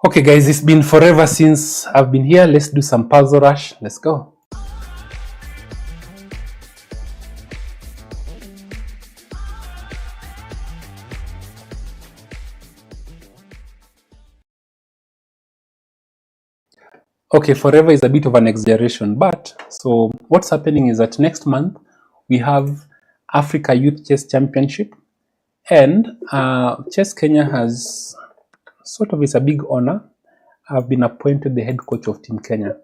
Okay, guys, it's been forever since I've been here. Let's do some puzzle rush. Let's go. Okay, forever is a bit of an exaggeration, but so what's happening is that next month we have Africa Youth Chess Championship, and Chess Kenya has sort of, it's a big honor. I've been appointed the head coach of Team Kenya,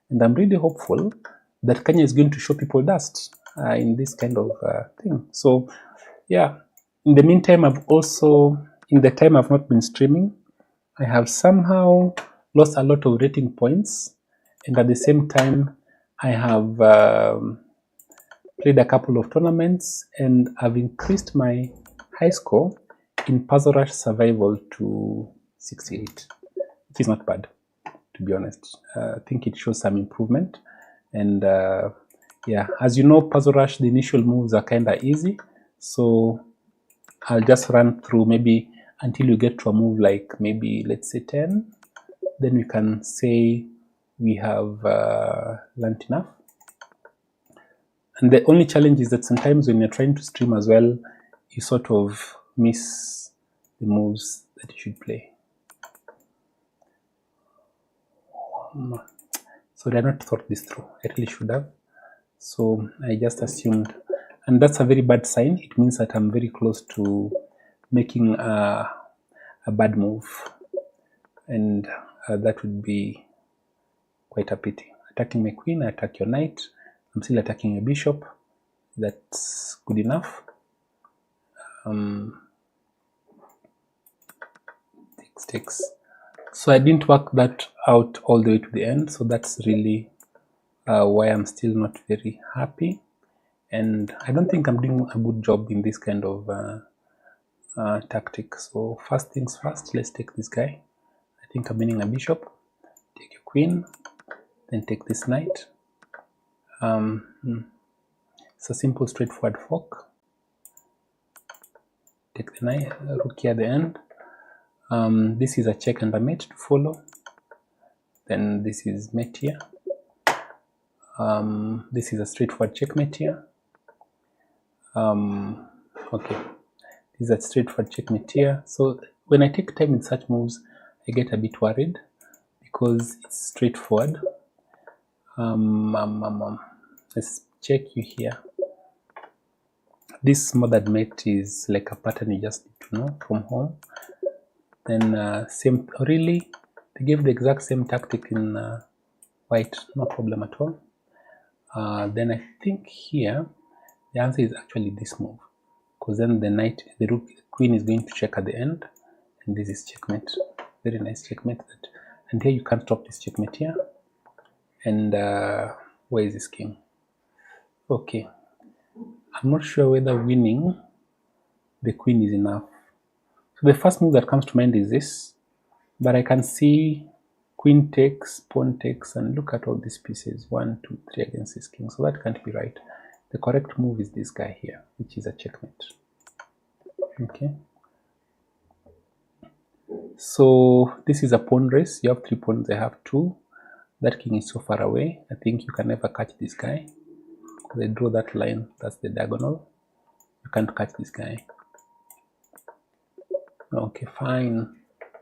and I'm really hopeful that Kenya is going to show people dust in this kind of thing. So, yeah. In the meantime, in the time I've not been streaming, I have somehow lost a lot of rating points, and at the same time, I have played a couple of tournaments, and I've increased my high score in Puzzle Rush Survival to 68, which is not bad, to be honest. I think it shows some improvement, and yeah, as you know, Puzzle Rush, the initial moves are kind of easy, so I'll just run through maybe until you get to a move like maybe, let's say 10. Then we can say we have learned enough. And the only challenge is that sometimes when you're trying to stream as well, you sort of miss the moves that you should play. So I not thought this through. I really should have. So I just assumed. And that's a very bad sign. It means that I'm very close to making a bad move. And that would be quite a pity. Attacking my queen, I attack your knight. I'm still attacking your bishop. That's good enough. Takes. So I didn't work that out all the way to the end. So that's really why I'm still not very happy. And I don't think I'm doing a good job in this kind of tactic. So first things first, let's take this guy. I think I'm winning a bishop. Take your queen, then take this knight. It's a simple, straightforward fork. Take the knight, rook here at the end. This is a check and a mate to follow. Then this is mate here. This is a straightforward checkmate here. Okay, this is a straightforward checkmate here. So when I take time in such moves, I get a bit worried because it's straightforward. Let's check you here. This smothered mate is like a pattern you just need to know from home. Then same, really, they gave the exact same tactic in white, no problem at all. Then I think here the answer is actually this move, because then the knight, the rook, the queen is going to check at the end, and this is checkmate. Very nice checkmate. And here you can't stop this checkmate here. And where is this king? Okay, I'm not sure whether winning the queen is enough. So the first move that comes to mind is this, but I can see queen takes, pawn takes, and look at all these pieces, 1, 2, 3 against this king. So that can't be right. The correct move is this guy here, which is a checkmate. Okay. So this is a pawn race. You have 3 pawns, I have 2. That king is so far away. I think you can never catch this guy. Because I draw that line, that's the diagonal. You can't catch this guy. Okay, fine.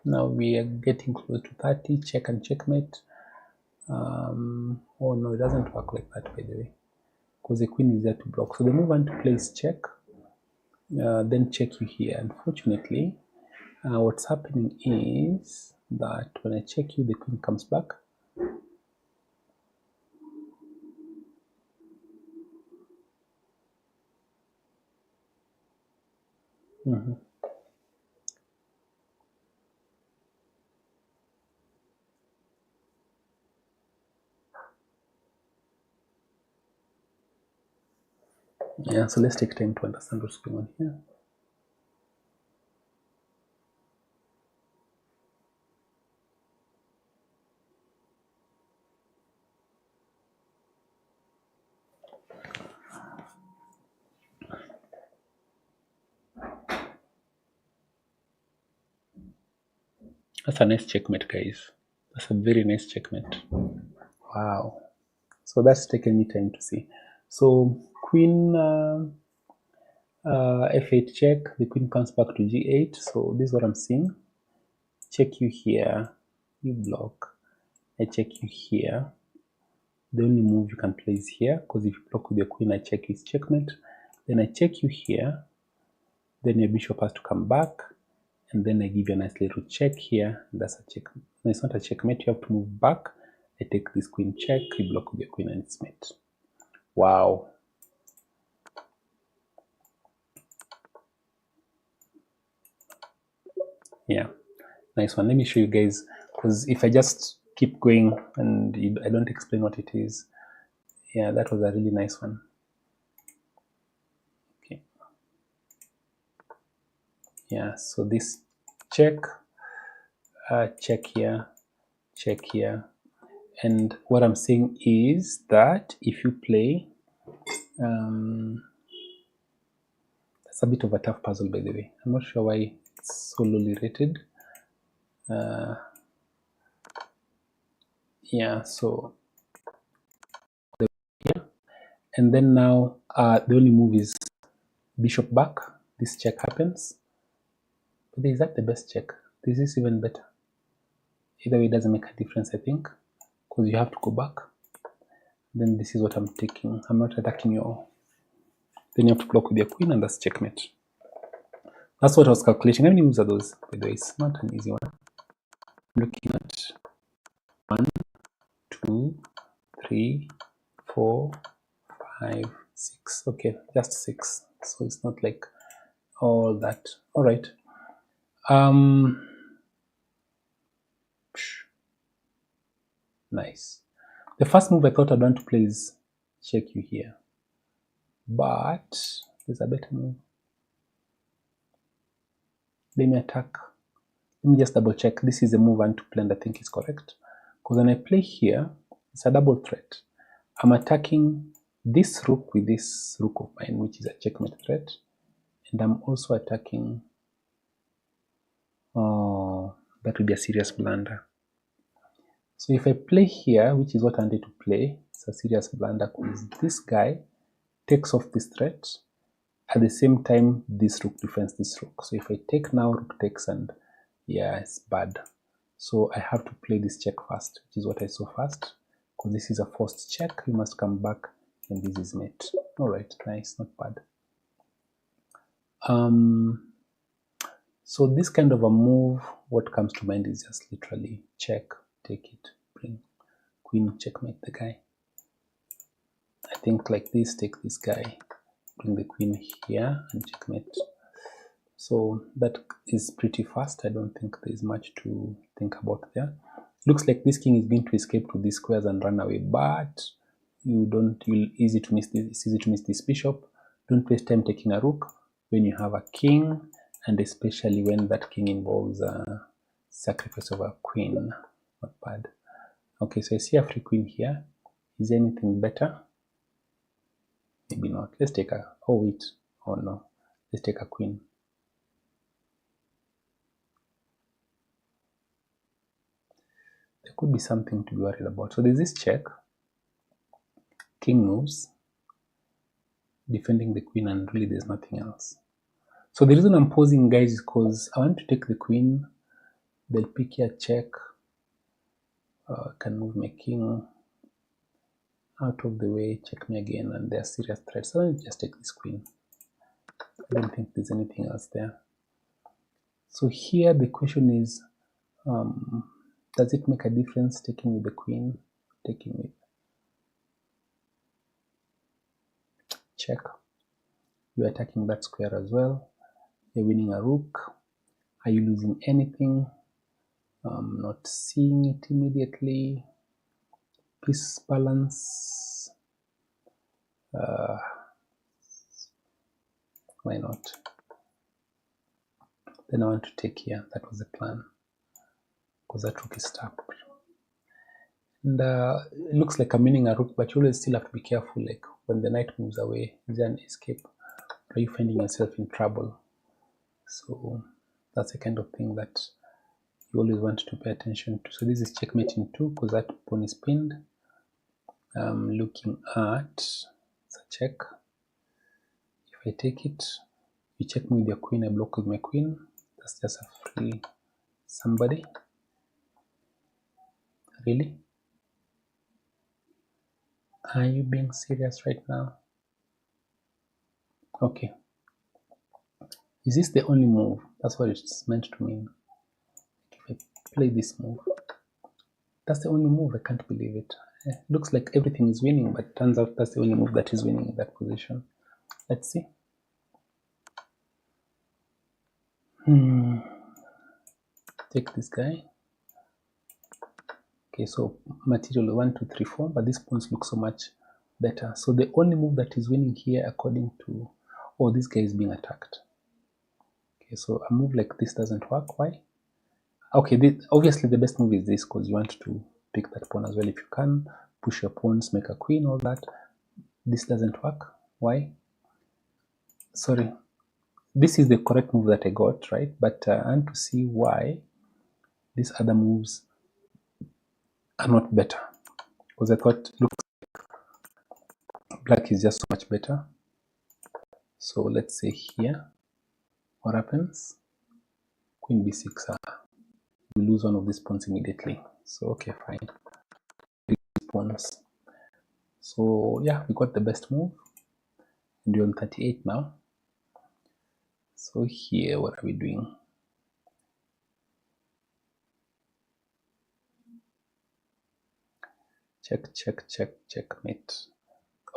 Now we are getting close to 30. Check and checkmate. Oh no, it doesn't work like that, by the way, because the queen is there to block. So the move I want to play is check, then check you here. Unfortunately, what's happening is that when I check you, the queen comes back. Yeah, so let's take time to understand what's going on here. That's a nice checkmate, guys. That's a very nice checkmate. Wow. So that's taken me time to see. So queen f8 check. The queen comes back to g8. So this is what I'm seeing. Check you here. You block. I check you here. The only move you can play is here, because if you block with your queen, I check is checkmate. Then I check you here. Then your bishop has to come back, and then I give you a nice little check here. And that's a check. No, it's not a checkmate. You have to move back. I take this queen check. You block with your queen, and it's mate. Wow. Yeah, nice one. Let me show you guys, because if I just keep going and I don't explain what it is, yeah, that was a really nice one. Okay. Yeah, so this check, check here, and what I'm saying is that if you play, that's a bit of a tough puzzle, by the way. I'm not sure why it's so lowly rated. Yeah, so here, and then now the only move is bishop back. This check happens, but is that the best check? This is even better. Either way, it doesn't make a difference, I think, because you have to go back. Then this is what I'm taking. I'm not attacking you all. Then you have to block with your queen, and that's checkmate. That's what I was calculating. How many moves are those? By the way, it's not an easy one. I'm looking at 1, 2, 3, 4, 5, 6. Okay, just 6. So it's not like all that. All right. Nice. The first move I thought I'd want to play is check you here, but there's a better move. Let me attack. Let me just double check. This is the move I want to play, and I think it's correct, because when I play here, it's a double threat. I'm attacking this rook with this rook of mine, which is a checkmate threat, and I'm also attacking. Oh, that would be a serious blunder. So if I play here, which is what I wanted to play, it's a serious blunder, because this guy takes off this threat. At the same time, this rook defends this rook. So if I take now, rook takes, and yeah, it's bad. So I have to play this check first, which is what I saw first, because this is a forced check. You must come back, and this is mate. All right, nice, not bad. So this kind of a move, what comes to mind is just literally check, take it, bring queen, checkmate the guy. I think like this, take this guy, bring the queen here, and checkmate. So that is pretty fast. I don't think there's much to think about there. Looks like this king is going to escape to these squares and run away, but you'll easy to miss this. It's easy to miss this bishop. Don't waste time taking a rook when you have a king, and especially when that king involves a sacrifice of a queen. Not bad. Okay, so I see a free queen here. Is there anything better? Maybe not. Let's take a, oh wait, oh no, let's take a queen. There could be something to be worried about. So there's this check, king moves, defending the queen, and really there's nothing else. So the reason I'm pausing, guys, is because I want to take the queen. They'll pick here, check. Can move my king out of the way, check me again, and they're serious threats. So I'll just take this queen. I don't think there's anything else there. So here the question is, does it make a difference taking with the queen, taking with check? You're attacking that square as well. You're winning a rook. Are you losing anything? Not seeing it immediately. Piece balance. Why not? Then I want to take here. That was the plan, because that rook is stuck. And it looks like I'm winning a rook, but you always still have to be careful. Like when the knight moves away, is there an escape? Are you finding yourself in trouble? So that's the kind of thing that you always want to pay attention to. So this is checkmate in 2 because that pawn is pinned. Looking at, it's a check. If I take it, you check me with your queen, I block with my queen. That's just a free somebody. Really? Are you being serious right now? Okay. Is this the only move? That's what it's meant to mean. If I play this move, that's the only move. I can't believe it. Looks like everything is winning, but turns out that's the only move that is winning in that position. Let's see. Take this guy. Okay, so material 1, 2, 3, 4, but these pawns look so much better. So the only move that is winning here, according to, oh, this guy is being attacked. Okay, so a move like this doesn't work. Why? Okay, obviously the best move is this because you want to pick that pawn as well if you can. Push your pawns, make a queen, all that. This doesn't work. Why? Sorry, this is the correct move that I got, right? But I want to see why these other moves are not better. Because I thought, look, black is just so much better. So let's say here, what happens? Queen b6, we lose one of these pawns immediately. So okay, fine. Pawns. So yeah, we got the best move. And we're on 38 now. So here, what are we doing? Check, check, check, checkmate.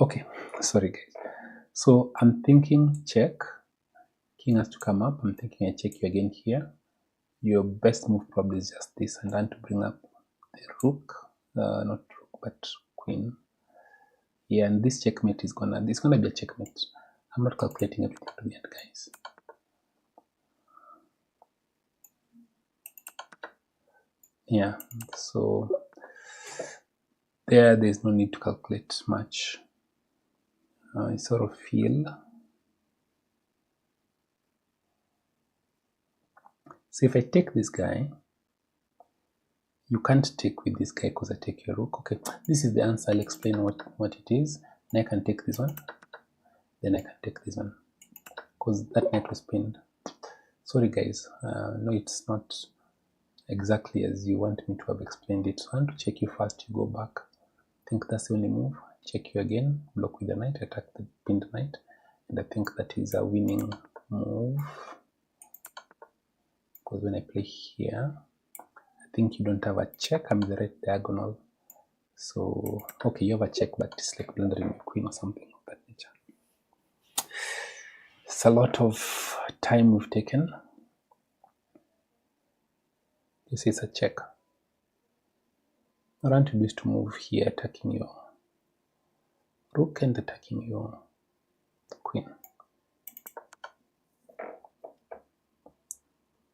Okay, sorry guys. So I'm thinking check. King has to come up. I'm thinking I check you again here. Your best move probably is just this, and then to bring up the rook, not rook, but queen. Yeah, and this checkmate is gonna be a checkmate. I'm not calculating everything to the end, guys. Yeah, so there's no need to calculate much. I sort of feel. So if I take this guy, you can't take with this guy because I take your rook. Okay, this is the answer. I'll explain what it is. And I can take this one. Then I can take this one because that knight was pinned. Sorry guys, no, it's not exactly as you want me to have explained it. So I want to check you first. You go back. I think that's the only move. Check you again. Block with the knight. Attack the pinned knight. And I think that is a winning move. Because when I play here, I think you don't have a check. I'm the right diagonal. So, okay, you have a check, but it's like blundering your queen or something of that nature. It's a lot of time we've taken. This is a check. What I want to do is to move here, attacking your rook and attacking your queen.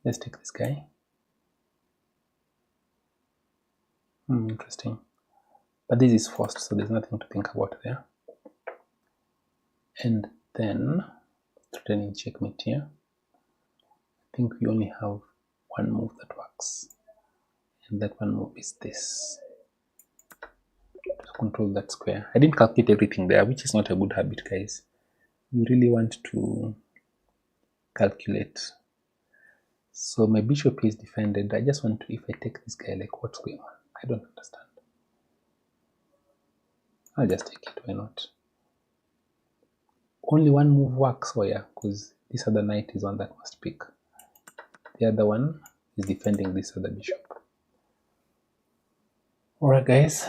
Let's take this guy. Interesting. But this is forced, so there's nothing to think about there. And then, threatening checkmate here. I think we only have one move that works. And that one move is this. To control that square. I didn't calculate everything there, which is not a good habit, guys. You really want to calculate. So my bishop is defended. I just want to, if I take this guy, like what's going on? I don't understand. I'll just take it, why not? Only one move works, oh yeah, because this other knight is one that must pick. The other one is defending this other bishop. Alright guys,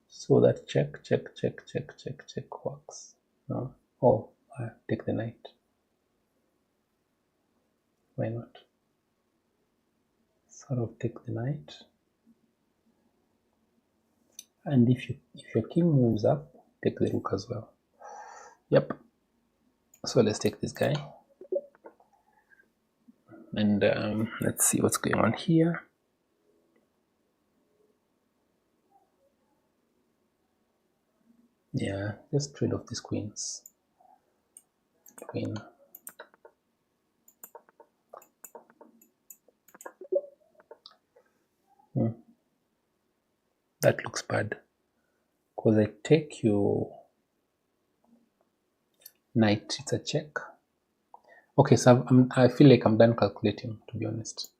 so that check works. No? Oh, I take the knight. Why not? Sort of take the knight. And if your king moves up, take the rook as well. Yep. So let's take this guy. And let's see what's going on here. Yeah, just trade off these queens. Queen. That looks bad. Because I take your knight, it's a check. Okay, so I feel like I'm done calculating, to be honest.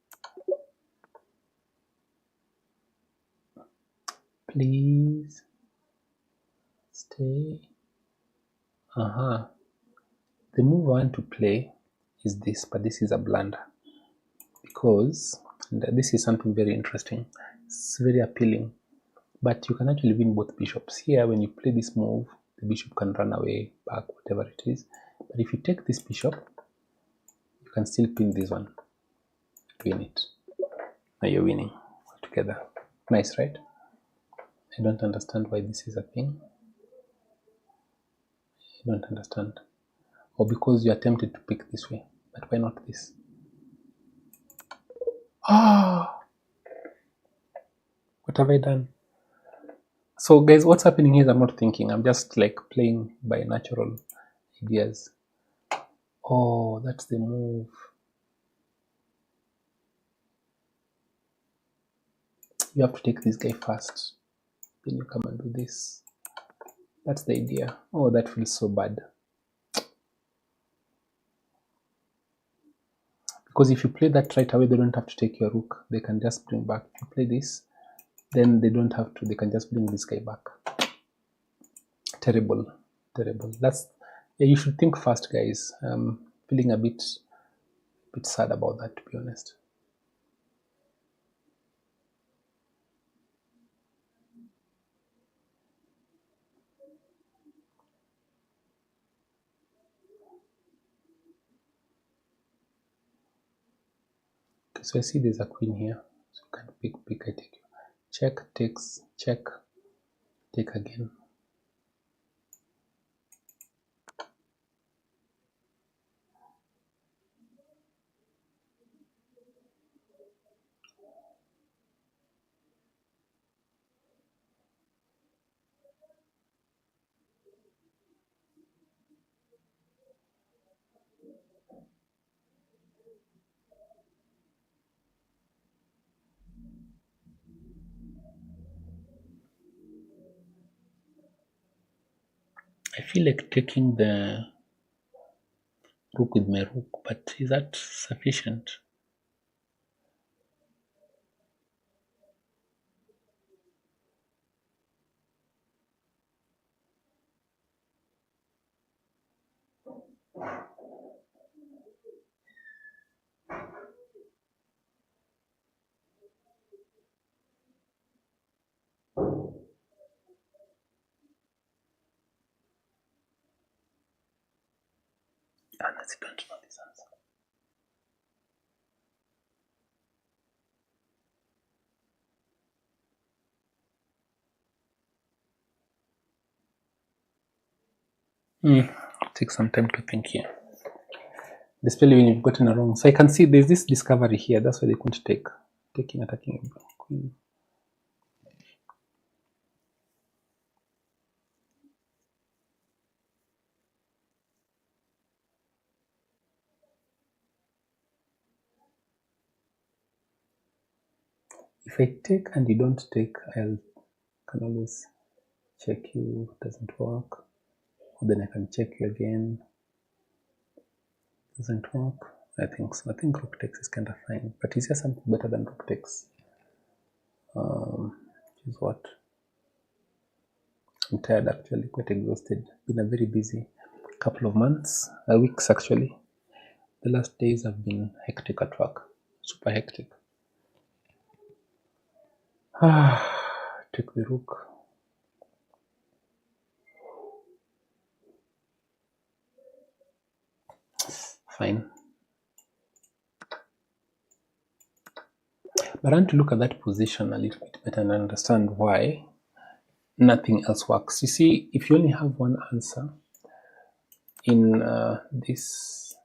Please stay. The move I want to play is this, but this is a blunder. Because, and this is something very interesting, it's very appealing, but you can actually win both bishops. Here, when you play this move, the bishop can run away, back, whatever it is. But if you take this bishop, you can still pin this one, win it. Now you're winning altogether. Nice, right? I don't understand why this is a thing. I don't understand. Or because you are tempted to pick this way, but why not this? What have I done? So guys, what's happening here is I'm not thinking. I'm just like playing by natural ideas. Oh, that's the move. You have to take this guy first. Then you come and do this. That's the idea. Oh, that feels so bad. Because if you play that right away, they don't have to take your rook. They can just bring back. If you play this, then they don't have to. They can just bring this guy back. Terrible, terrible. That's, yeah, you should think fast, guys. Feeling a bit sad about that, to be honest. Okay, so I see there's a queen here. So you can pick, I take you. Check, takes, check, take again. I feel like taking the rook with my rook, but is that sufficient? Honestly, don't know this answer. Take some time to think here. Especially when you've gotten a wrong. So I can see there's this discovery here. That's why they couldn't take. Taking, attacking a queen. If I take and you don't take, I can always check you. Doesn't work. Then I can check you again. Doesn't work. I think so. I think rook takes is kind of fine, but is there something better than rook takes? Which is what? I'm tired, actually, quite exhausted. Been a very busy couple of months, weeks actually. The last days have been hectic at work, super hectic. Take the rook. Fine. But I want to look at that position a little bit better and understand why nothing else works. You see, if you only have one answer in this,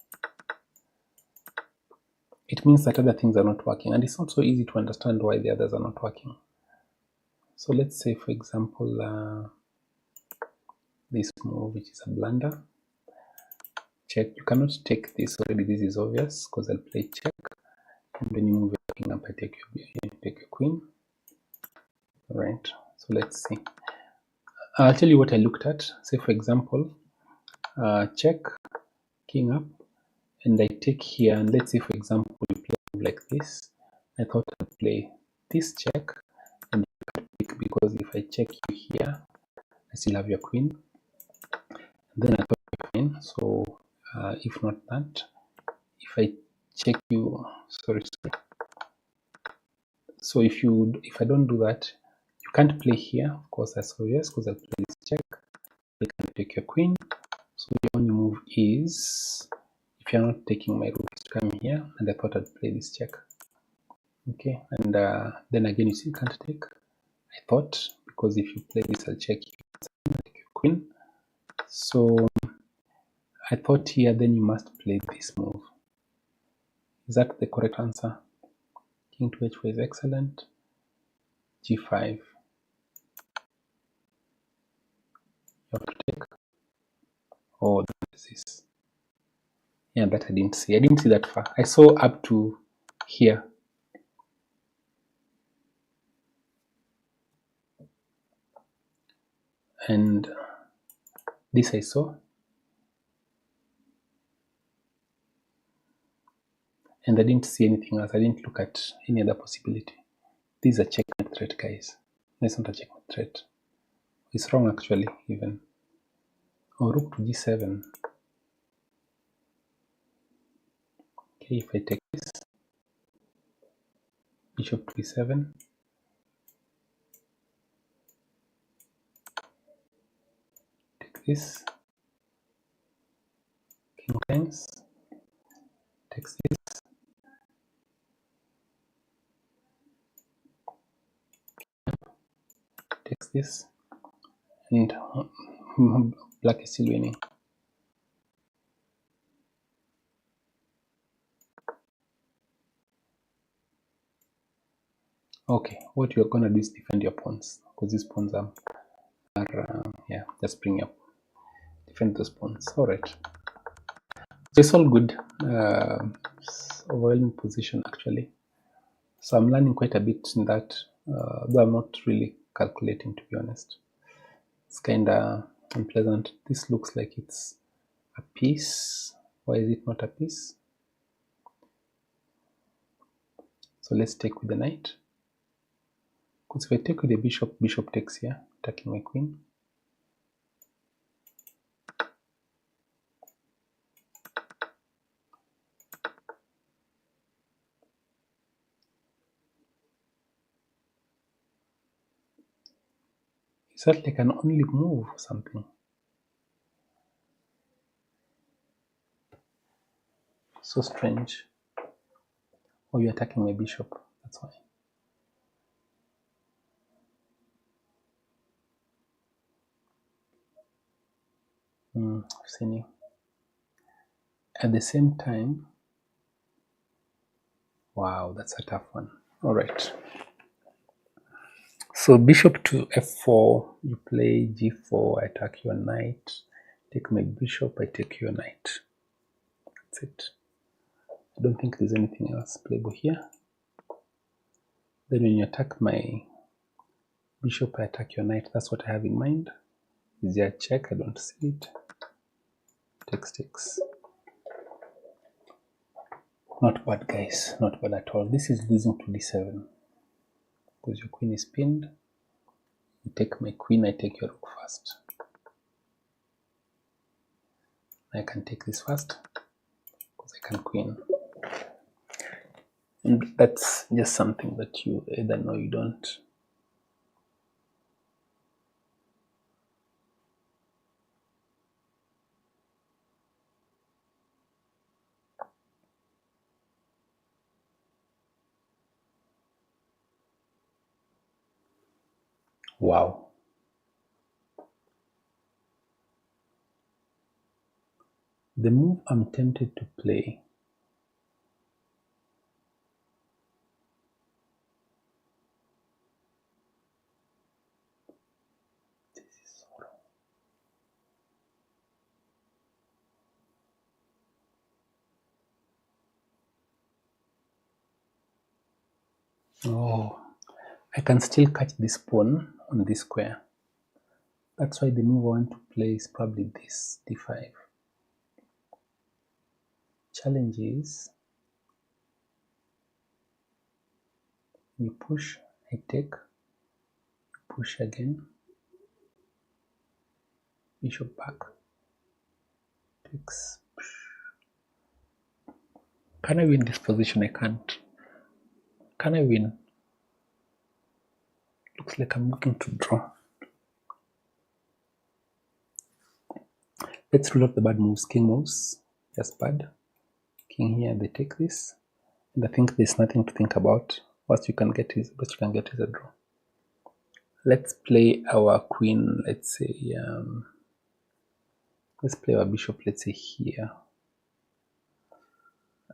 it means that other things are not working, and it's not so easy to understand why the others are not working. So let's say, for example, this move, which is a blunder. Check. You cannot take this already. This is obvious because I'll play check, and when you move your king up, I take your queen. Right. So let's see. I'll tell you what I looked at. Say for example, check, king up, and I take here, and let's say for example we play like this. I thought I'd play this check and pick, because if I check you here, I still have your queen. And then I thought fine. So if not that, if I check you, sorry. So if I don't do that, you can't play here. Of course, that's obvious because I play this check. You can take your queen. So the only move is, if you're not taking my rook, is to come here, and I thought I'd play this check. Okay, and then again, you see, you can't take. I thought, because if you play this, I'll check you, take your queen. So I thought here, then you must play this move. Is that the correct answer? King to h4 is excellent. g5. You have to take. Oh, that is this. Yeah, that I didn't see. I didn't see that far. I saw up to here. And this I saw. And I didn't see anything else. I didn't look at any other possibility. This is a checkmate threat, guys. It's not a checkmate threat. It's wrong, actually, even. Oh, rook to g7. Okay, if I take this, bishop to e7. Take this. King climbs. Takes this. Takes this. And black is still winning. Okay, what you're gonna do is defend your pawns, because these pawns are yeah, just bring up, defend those pawns. All right, so it's all good. Overwhelming position, actually. So I'm learning quite a bit in that, though I'm not really calculating, to be honest. It's kind of unpleasant. This looks like it's a piece. Why is it not a piece? So let's take with the knight. Because if I take with the bishop, bishop takes here, attacking my queen. Is that like an only move or something? So strange. Oh, you're attacking my bishop, that's why. I've seen you. At the same time, wow, that's a tough one. All right. So bishop to f4, you play g4, I attack your knight. Take my bishop, I take your knight. That's it. I don't think there's anything else playable here. Then when you attack my bishop, I attack your knight. That's what I have in mind. Is there a check? I don't see it. Takes. Not bad, guys. Not bad at all. This is losing to d7. Because your queen is pinned. You take my queen, I take your rook first. I can take this first because I can queen. And that's just something that you either know, you don't. Wow. The move I'm tempted to play oh, I can still catch this pawn on this square. That's why the move I want to play is probably this, d5. Challenge is, you push, I take, push again, bishop back, takes. Can I win this position? I can't. Can I win? Looks like I'm looking to draw. Let's rule out the bad moves. King moves, just bad. King here, they take this. And I think there's nothing to think about. What you can get is, best you can get is a draw. Let's play our queen, let's say, let's play our bishop, let's say here.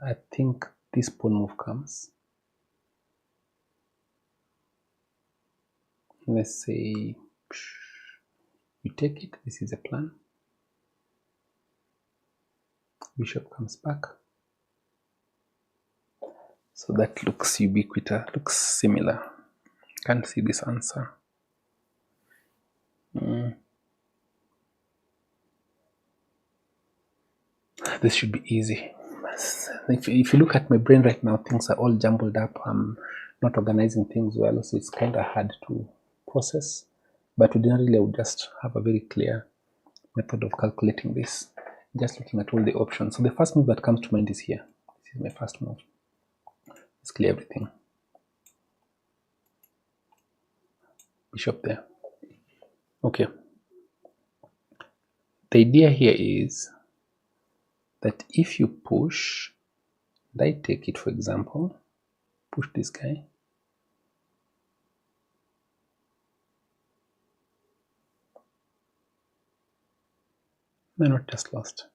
I think this pawn move comes. Let's say you take it, this is a plan. Bishop comes back. So that looks ubiquitous, looks similar. Can't see this answer. This should be easy. If you look at my brain right now, things are all jumbled up. I'm not organizing things well, so it's kind of hard to process. But ordinarily, I would just have a very clear method of calculating this, just looking at all the options. So the first move that comes to mind is here. This is my first move. Let's clear everything. Bishop there. Okay. The idea here is that if you push, and I take it, for example, push this guy, am I not just lost?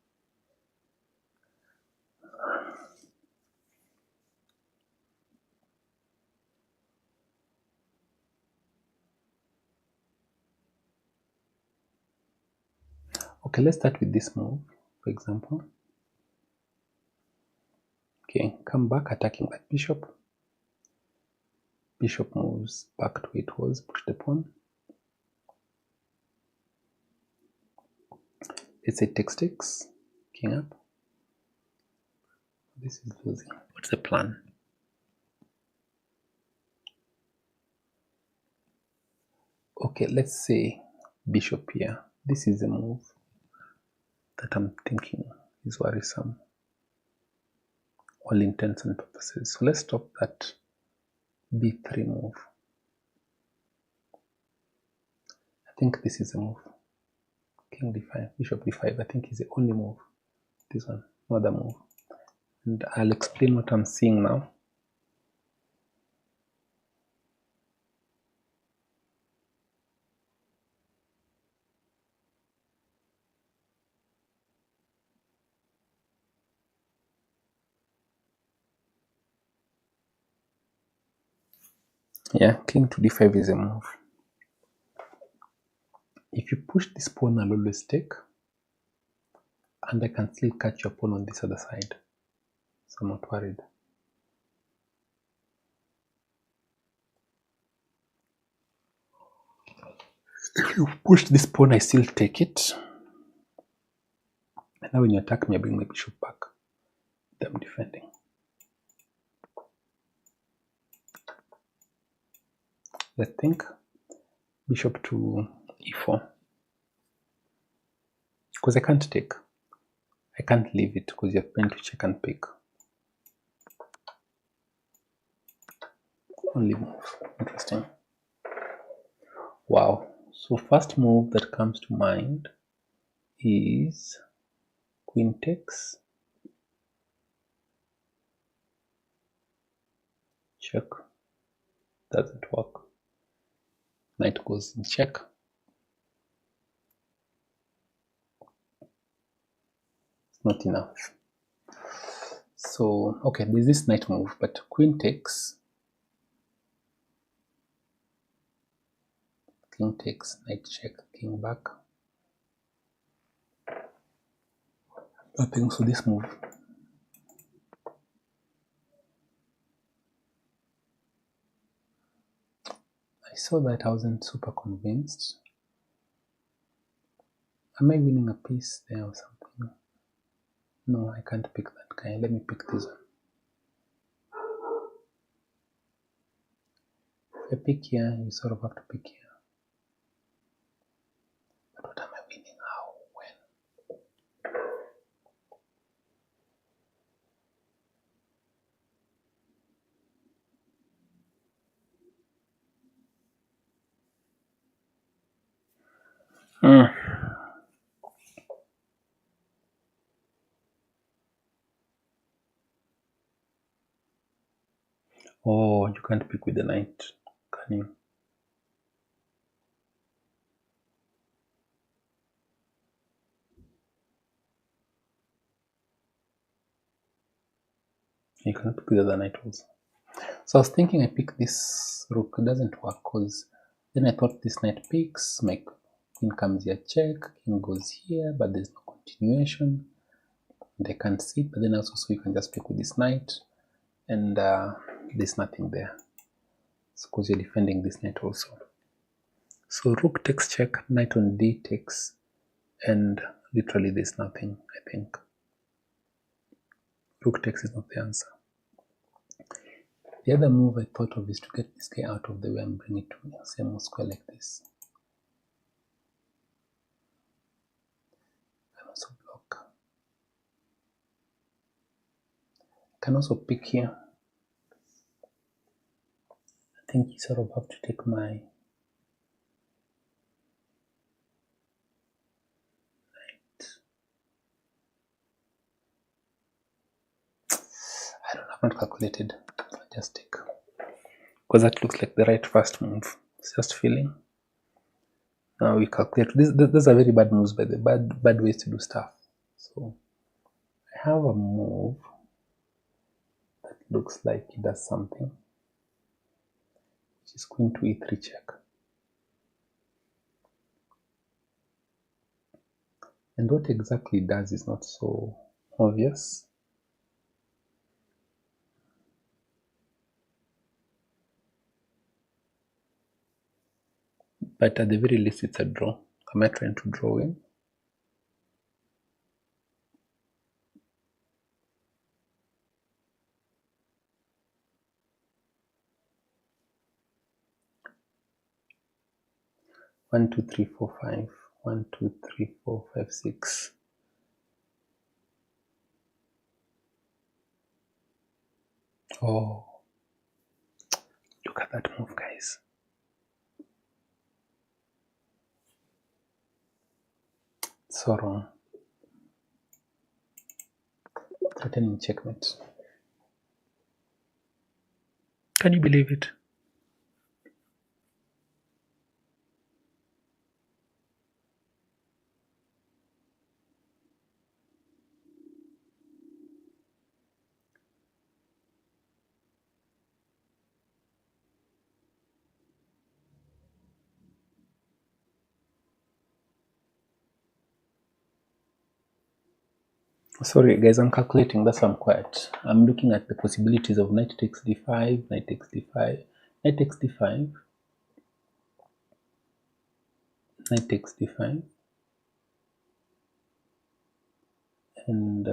Okay, let's start with this move, for example. Okay, come back, attacking that bishop. Bishop moves back to where it was, push the pawn. Let's say takes, king up. This is losing. What's the plan? Okay, let's say bishop here. This is a move that I'm thinking is worrisome, all intents and purposes. So let's stop that b3 move. I think this is a move. King d5, bishop d5, I think is the only move. This one, no other move. And I'll explain what I'm seeing now. Yeah, king to d5 is a move. If you push this pawn, I'll always take, and I can still catch your pawn on this other side, so I'm not worried. If you push this pawn, I still take it. And now when you attack me, I bring my bishop back. I'm defending. Let's think. Bishop to e4. Because I can't take. I can't leave it because you're trying to check and pick. Only move. Interesting. Wow. So first move that comes to mind is queen takes. Check. Doesn't work. Knight goes in check. It's not enough. So, okay, there's this knight move, but queen takes. King takes, knight check, king back. Nothing, so this move. I saw that, I wasn't super convinced. Am I winning a piece there or something? No, I can't pick that guy. Let me pick this one. If I pick here, you sort of have to pick here. But what am I winning? How? When? Oh, you can't pick with the knight, can you? You can pick with the other knight also. So I was thinking I pick this rook. It doesn't work because then I thought this knight picks, my queen comes here, check, king goes here, but there's no continuation. And I can't see it, but then also so you can just pick with this knight, and there's nothing there. It's because you're defending this knight also. So rook takes check, knight on d takes, and literally there's nothing, I think. Rook takes is not the answer. The other move I thought of is to get this guy out of the way and bring it to a same square like this. I can also block. I can also pick here. I think you sort of have to take my knight. I don't know, I've not calculated. I'll just take, because that looks like the right first move. It's just feeling. Now we calculate. These are very bad moves, by the bad ways to do stuff. So I have a move that looks like it does something, which is queen to e3 check. And what exactly it does is not so obvious. But at the very least, it's a draw. Am I trying to draw in? One, two, three, four, five. 1, 2, 3, 4, 5, 6. Oh, look at that move, guys. So wrong. Threatening checkmate. Can you believe it? Sorry guys, I'm calculating, that's why I'm quiet. I'm looking at the possibilities of knight takes d5, knight takes d5, knight takes d5, knight takes d5, and I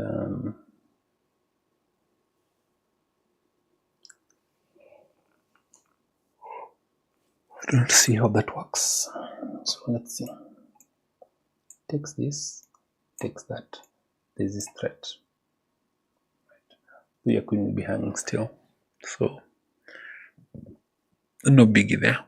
don't see how that works. So let's see. Takes this, takes that. There's this threat. Right. Your queen will be hanging still. So no biggie there.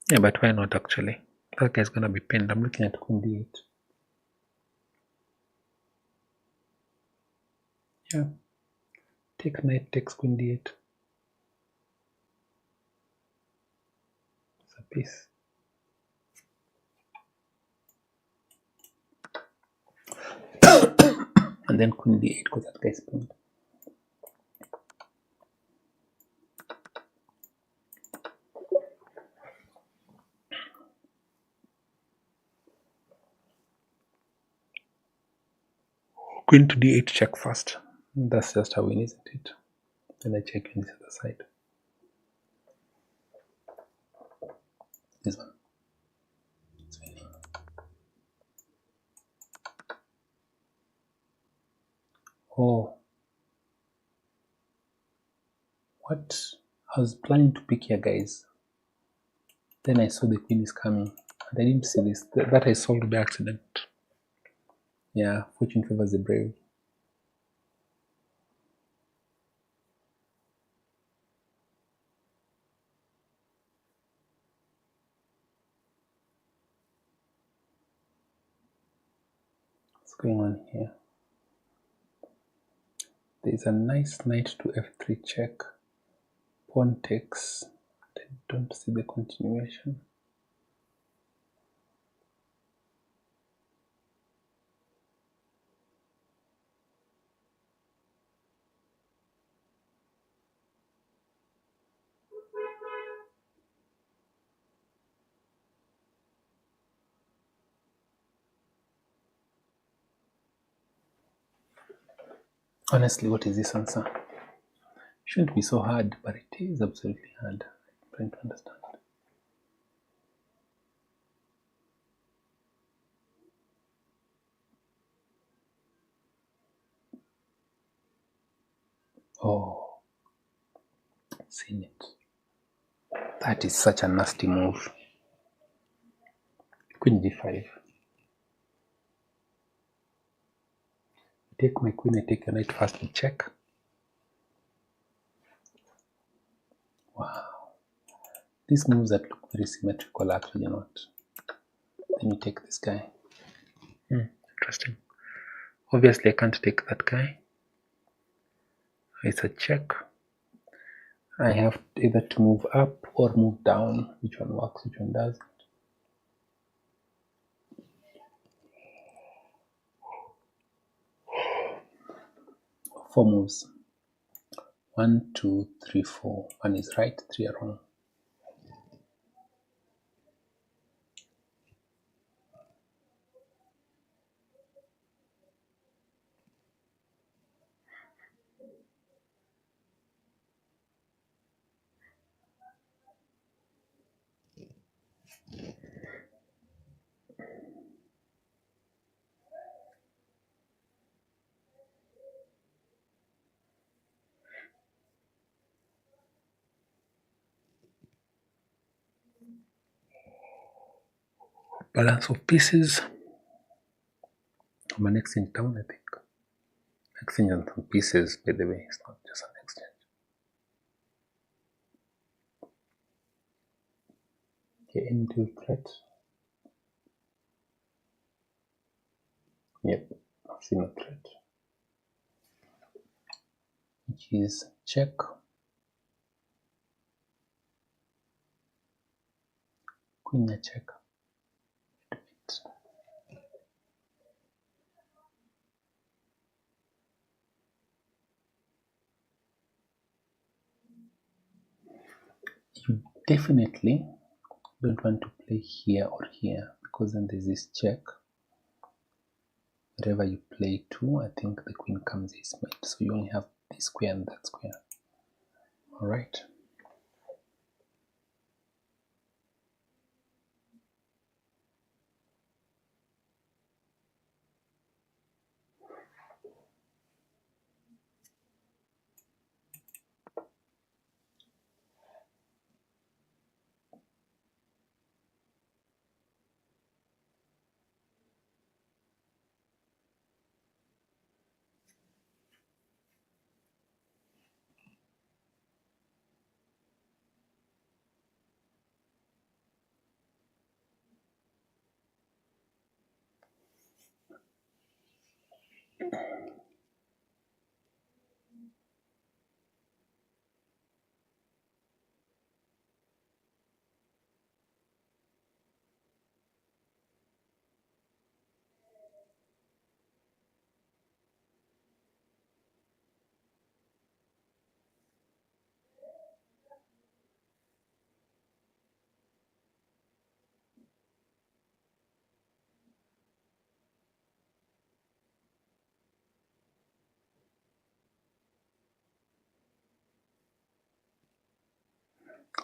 Yeah, but why not actually? That guy's gonna be pinned. I'm looking at queen d8. Yeah. Take knight takes queen d8. It's a piece. And then queen d8 because that guy's pinned. Queen to d8 check first. That's just a win, isn't it? Then I check on this other side. This one. It's winning. Oh, what? I was planning to pick here, guys. Then I saw the queen is coming, and I didn't see this. That I solved by accident. Yeah, fortune favors the brave. What's going on here? There's a nice knight to f3 check. Pawn takes. I don't see the continuation. Honestly, what is this answer? Shouldn't be so hard, but it is absolutely hard. I'm trying to understand. Oh, seen it. That is such a nasty move. Queen d5. Take my queen, I take a knight first to check. Wow. These moves that look very symmetrical are actually not. Then you take this guy. Interesting. Obviously, I can't take that guy. It's a check. I have either to move up or move down. Which one works, which one doesn't. Four moves. 1, 2, 3, 4. One is right, 3 are wrong. Balance of pieces. I'm an exchange down, I think. Exchange on some pieces, by the way, it's not just an exchange. Okay, into threat. Yep, I've seen a threat. Which is check. Queen a check. You definitely don't want to play here or here, because then there's this check. Wherever you play to, I think the queen comes is mate. So you only have this square and that square. Alright.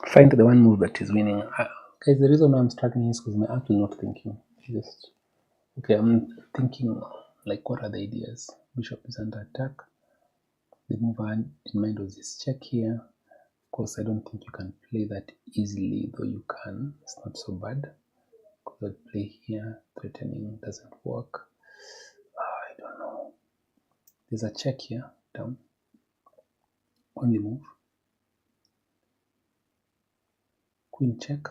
Find the one move that is winning. Guys, the reason why I'm struggling is because my app is not thinking. Just okay, I'm thinking like, what are the ideas? Bishop is under attack. The move I had in mind was this check here. Of course, I don't think you can play that easily, though you can. It's not so bad. Because I'd play here, threatening doesn't work. I don't know. There's a check here, down. Only move. Queen check.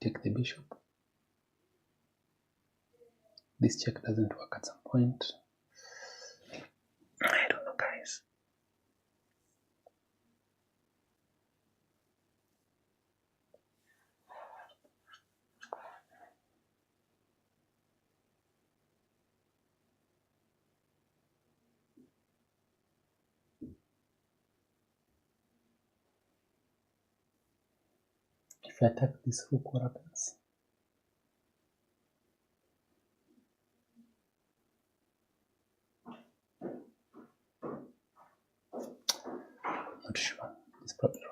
Take the bishop. This check doesn't work at some point. I don't know, guys. If I attack this rook, what happens? Not sure. It's probably wrong.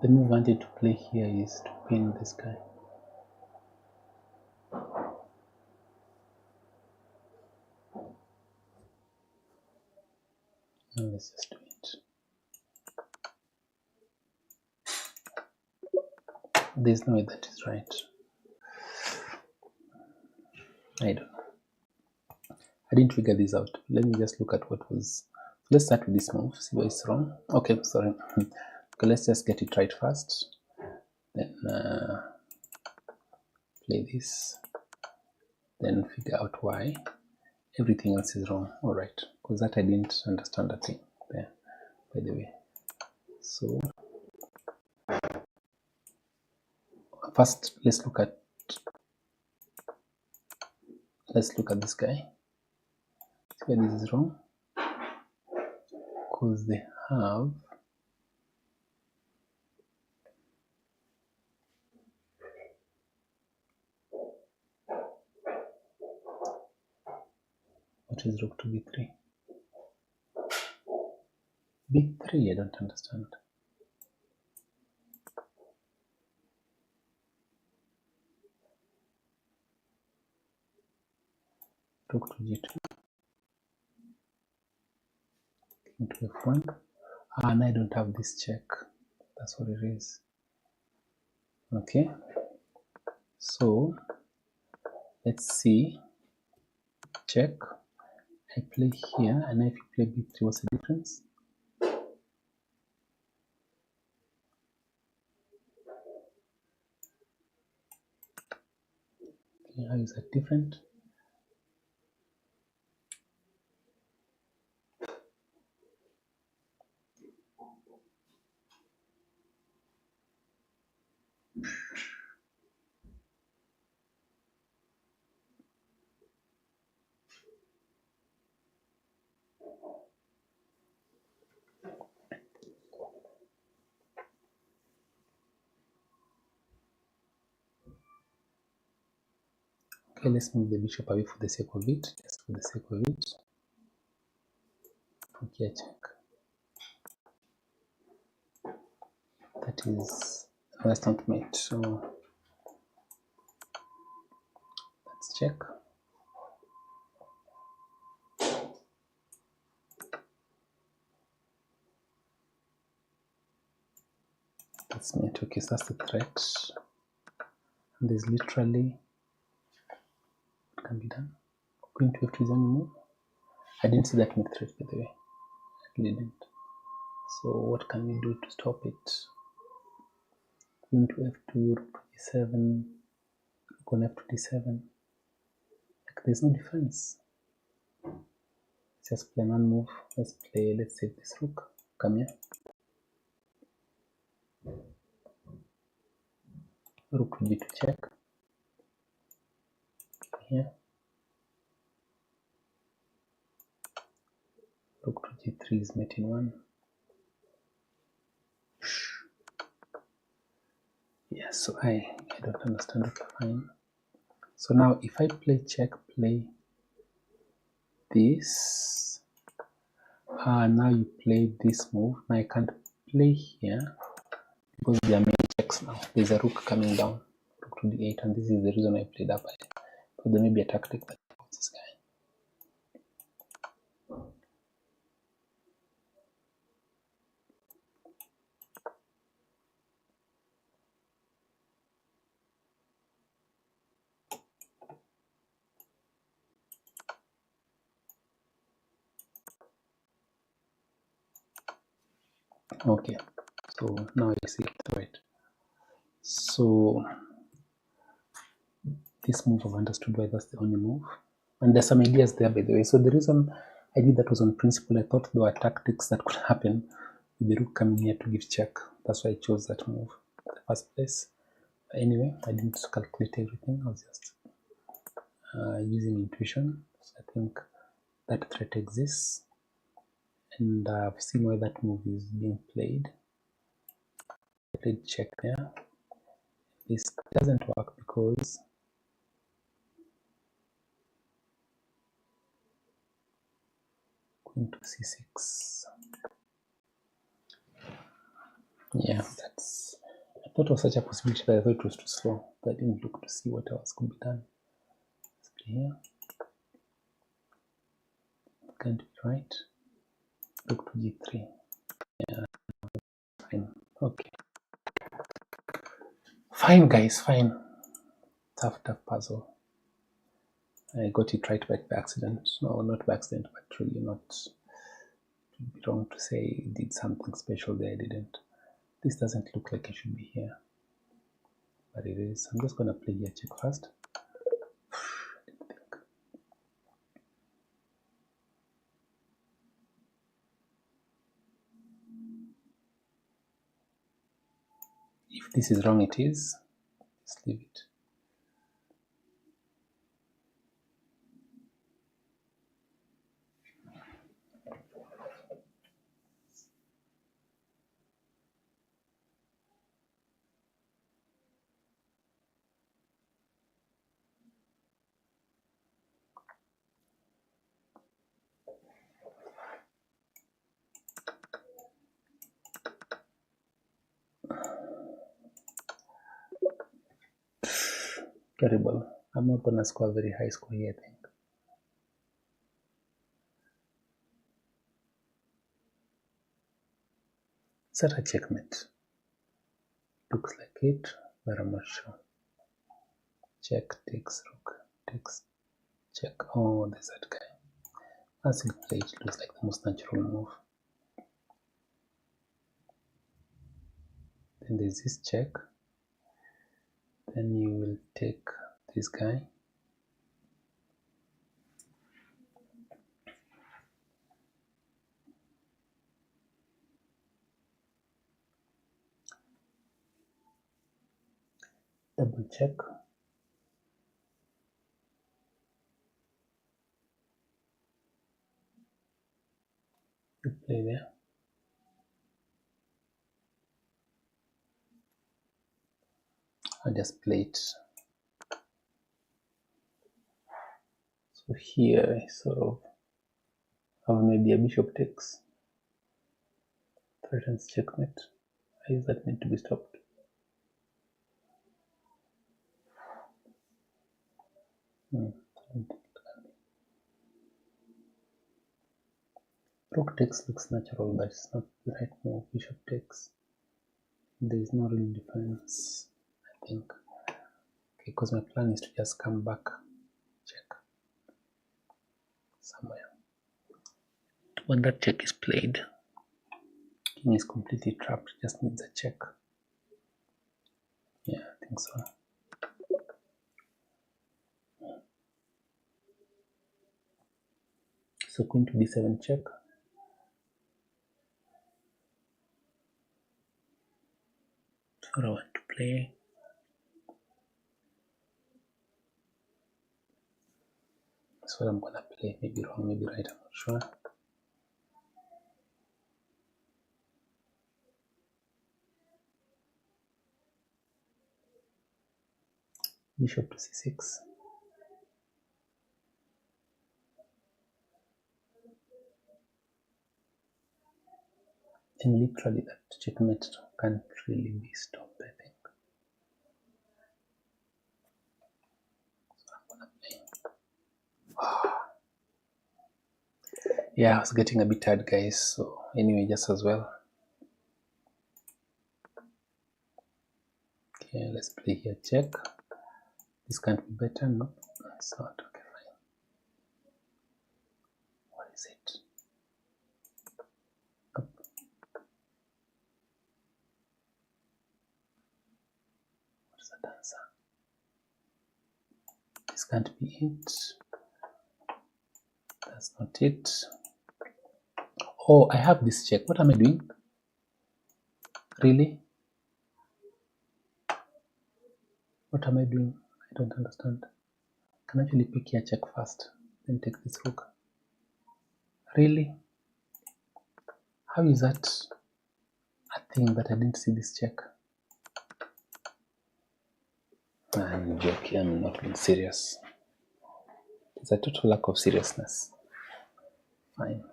The move I wanted to play here is to pin this guy. Now let's just do it. There's no way that is right. I don't know. I didn't figure this out. Let me just look at what was. Let's start with this move, see why it's wrong. Okay, sorry. Okay, let's just get it right first. Then play this. Then figure out why everything else is wrong. Alright, because that I didn't understand a thing there, by the way. So first let's look at this guy. See why this is wrong. Because they have what is rook to b3? b3, I don't understand. Rook to g2, king to f1. And I don't have this check. That's what it is. Okay, so let's see. Check. I play here, and if you play b3, what's the difference? Okay, how is that different? Okay, let's move the bishop away for the sake of it. Just for the sake of it. Okay, check. That is, no, that's not mate. So let's check. That's mate. Okay, so that's the threat. And there's literally what can be done. Queen to f2 is only move. I didn't see that mate threat, by the way. I didn't. So what can we do to stop it? Queen to f2, rook to d7, rook on f to d7. Like, there's no defense. Let's just play one move. Let's save this rook. Come here. Rook to g2 check. Here. Rook to g3 is mate in one. So I don't understand what fine. So now if I play check, play this, now you play this move. Now I can't play here because there are many checks now. There's a rook coming down, rook to d8, and this is the reason I played up. So there may be a tactic that helps this guy. Okay, so now I see it right. So this move I've understood why that's the only move. And there's some ideas there, by the way. So the reason I did that was on principle. I thought there were tactics that could happen with the rook coming here to give check. That's why I chose that move in the first place. Anyway, I didn't calculate everything. I was just using intuition. So I think that threat exists. And I've seen why that move is being played. I played check there. This doesn't work because queen to c6. Yeah, that's. I thought it was such a possibility, but I thought it was too slow. But I didn't look to see what else could be done. Let's play here. Can't be right. Rook to g3. Yeah, fine. Okay. Fine, guys, fine. Tough puzzle. I got it right by accident. No, not by accident, but really not. It would be wrong to say I did something special there. I didn't. This doesn't look like it should be here, but it is. I'm just gonna play here check first. If this is wrong, it is. Just leave it. Terrible. I'm not gonna score a very high score here, I think. Is that a checkmate? Looks like it, but I'm not sure. Check, takes, rook, takes, check. Oh, there's that guy. As you play, it looks like the most natural move. Then there's this check. Then you will take this guy. Double check. You play there. I just play it. So here I sort of have maybe a bishop takes. Threatens checkmate. Why is that meant to be stopped? Rook takes looks natural, but it's not the right move. Bishop takes. There is no real defense, I think. Okay, because my plan is to just come back, check somewhere. When that check is played, king is completely trapped, just needs a check. Yeah, I think so. So queen to d7 check. So I want to play. That's what I'm gonna play. Maybe wrong, maybe right, I'm not sure. Bishop to c6. And literally that checkmate can't really be stopped, I think. So I'm gonna play. Yeah, I was getting a bit tired, guys. So anyway, just as well. Okay, let's play here. Check. This can't be better. No, it's not. Okay, fine. What is it? Up. What's that answer? This can't be it. That's not it. Oh, I have this check. What am I doing? Really? What am I doing? I don't understand. I can actually pick here check first, then take this rook. Really? How is that a thing that I didn't see this check? I'm joking, I'm not being serious. It's a total lack of seriousness. Fine.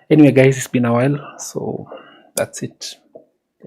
Anyway, guys, it's been a while, so that's it.